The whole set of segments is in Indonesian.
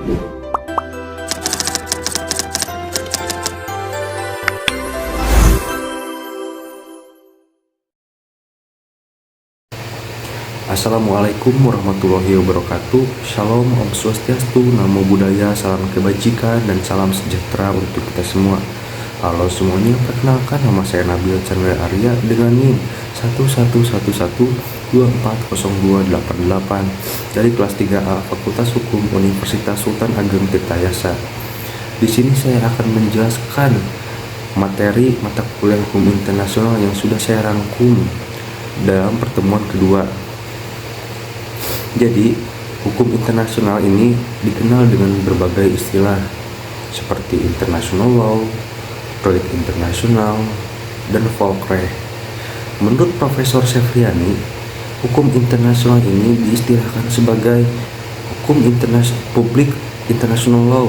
Assalamualaikum warahmatullahi wabarakatuh. Shalom, Om Swastiastu, Namo Buddhaya, salam kebajikan dan salam sejahtera untuk kita semua. Halo semuanya, perkenalkan nama saya Nabil Chandra Arya dengan NIM 1111240288 dari kelas 3A Fakultas Hukum Universitas Sultan Ageng Tirtayasa. Di sini saya akan menjelaskan materi mata kuliah hukum internasional yang sudah saya rangkum dalam pertemuan kedua. Jadi, hukum internasional ini dikenal dengan berbagai istilah seperti international law, proyek internasional, dan Volksrecht. Menurut Profesor Sefriani, hukum internasional ini diistilahkan sebagai hukum public international law,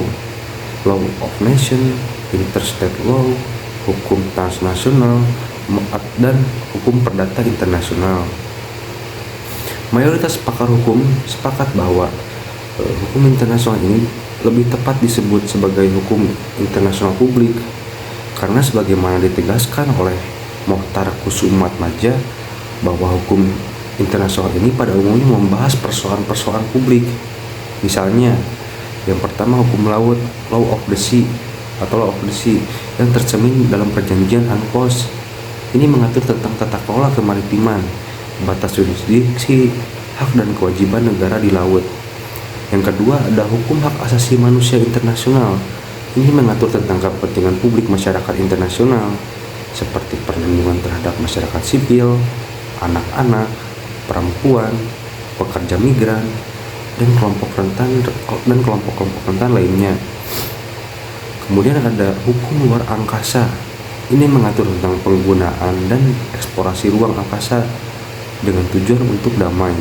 law of nation, interstate law, hukum transnasional, dan hukum perdata internasional. Mayoritas pakar hukum sepakat bahwa hukum internasional ini lebih tepat disebut sebagai hukum internasional publik karena sebagaimana ditegaskan oleh Mokhtar Kusumatmadja bahwa hukum internasional ini pada umumnya membahas persoalan-persoalan publik. Misalnya, yang pertama hukum laut, law of the sea atau law of the sea yang tercermin dalam perjanjian UNCLOS. Ini mengatur tentang tata kelola kemaritiman, batas jurisdiksi, hak dan kewajiban negara di laut. Yang kedua ada hukum hak asasi manusia internasional. Ini mengatur tentang kepentingan publik masyarakat internasional seperti perlindungan terhadap masyarakat sipil, anak-anak, perempuan, pekerja migran, dan kelompok-kelompok rentan lainnya. Kemudian ada hukum luar angkasa. Ini mengatur tentang penggunaan dan eksplorasi ruang angkasa dengan tujuan untuk damai.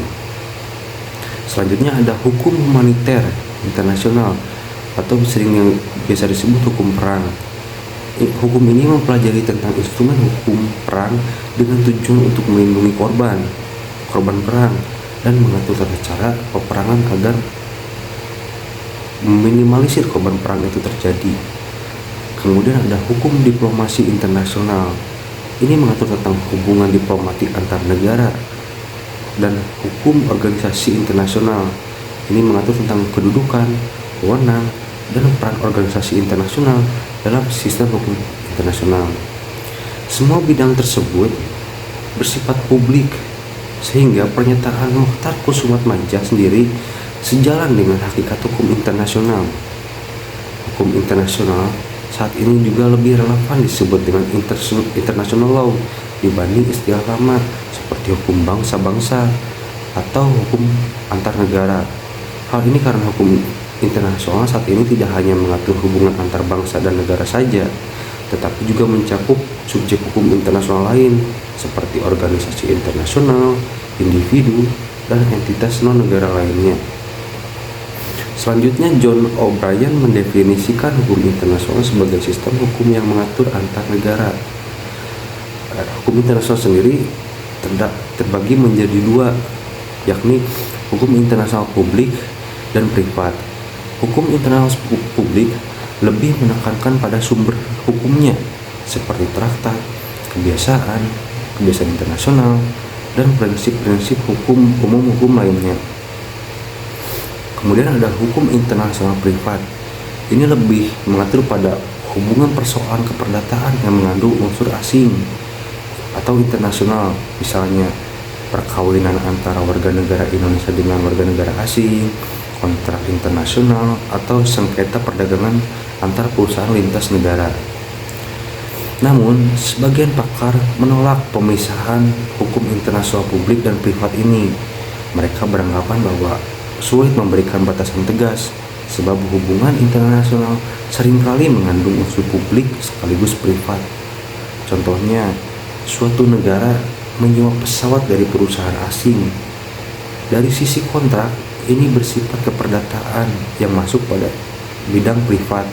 Selanjutnya ada hukum humaniter internasional atau sering yang biasa disebut hukum perang. Hukum ini mempelajari tentang instrumen hukum perang dengan tujuan untuk melindungi korban perang dan mengatur tata cara peperangan agar meminimalisir korban perang itu terjadi. Kemudian ada hukum diplomasi internasional. Ini mengatur tentang hubungan diplomatik antar negara dan hukum organisasi internasional. Ini mengatur tentang kedudukan, wewenang, dan peran organisasi internasional dalam sistem hukum internasional. Semua bidang tersebut bersifat publik, sehingga pernyataan Mokhtar Kusumatmadja sendiri sejalan dengan hakikat hukum internasional. Hukum internasional saat ini juga lebih relevan disebut dengan international law dibanding istilah lama seperti hukum bangsa-bangsa atau hukum antar negara. Hal ini karena hukum internasional saat ini tidak hanya mengatur hubungan antar bangsa dan negara saja, tetapi juga mencakup subjek hukum internasional lain seperti organisasi internasional, individu, dan entitas non-negara lainnya. Selanjutnya, John O'Brien mendefinisikan hukum internasional sebagai sistem hukum yang mengatur antar negara. Hukum internasional sendiri terbagi menjadi dua, yakni hukum internasional publik dan privat. Hukum internasional publik lebih menekankan pada sumber hukumnya seperti traktat, kebiasaan internasional, dan prinsip-prinsip umum hukum lainnya. Kemudian ada hukum internasional privat. Ini lebih mengatur pada hubungan persoalan keperdataan yang mengandung unsur asing atau internasional, misalnya perkawinan antara warga negara Indonesia dengan warga negara asing, kontrak internasional, atau sengketa perdagangan antar perusahaan lintas negara. Namun, sebagian pakar menolak pemisahan hukum internasional publik dan privat ini. Mereka beranggapan bahwa sulit memberikan batasan tegas sebab hubungan internasional seringkali mengandung unsur publik sekaligus privat. Contohnya, suatu negara menyewa pesawat dari perusahaan asing. Dari sisi kontrak, ini bersifat keperdataan yang masuk pada bidang privat,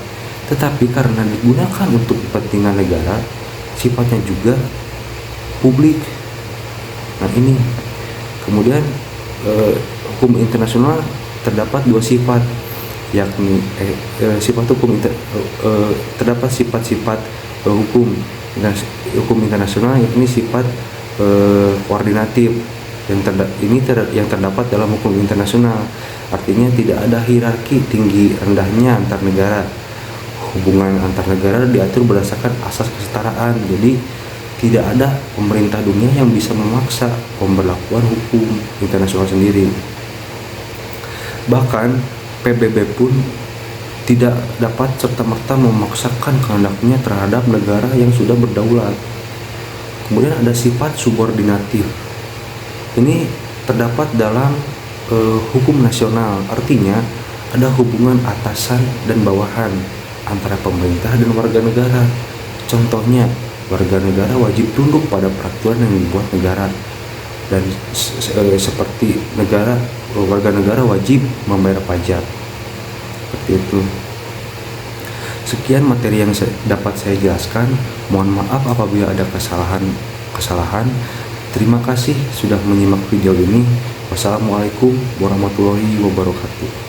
tetapi karena digunakan untuk kepentingan negara, sifatnya juga publik. Nah ini, kemudian hukum internasional terdapat dua sifat, yakni sifat hukum terdapat sifat-sifat hukum internasional, yakni sifat koordinatif yang terdapat dalam hukum internasional. Artinya tidak ada hierarki tinggi rendahnya antar negara. Hubungan antar negara diatur berdasarkan asas kesetaraan. Jadi tidak ada pemerintah dunia yang bisa memaksa pemberlakuan hukum internasional sendiri. Bahkan PBB pun tidak dapat serta-merta memaksakan kehendaknya terhadap negara yang sudah berdaulat. Kemudian ada sifat subordinatif. Ini terdapat dalam hukum nasional, artinya ada hubungan atasan dan bawahan antara pemerintah dan warga negara. Contohnya, warga negara wajib tunduk pada peraturan yang dibuat negara, dan seperti warga negara wajib membayar pajak. Seperti itu. Sekian materi yang dapat saya jelaskan. Mohon maaf apabila ada kesalahan. Terima kasih sudah menyimak video ini. Wassalamualaikum warahmatullahi wabarakatuh.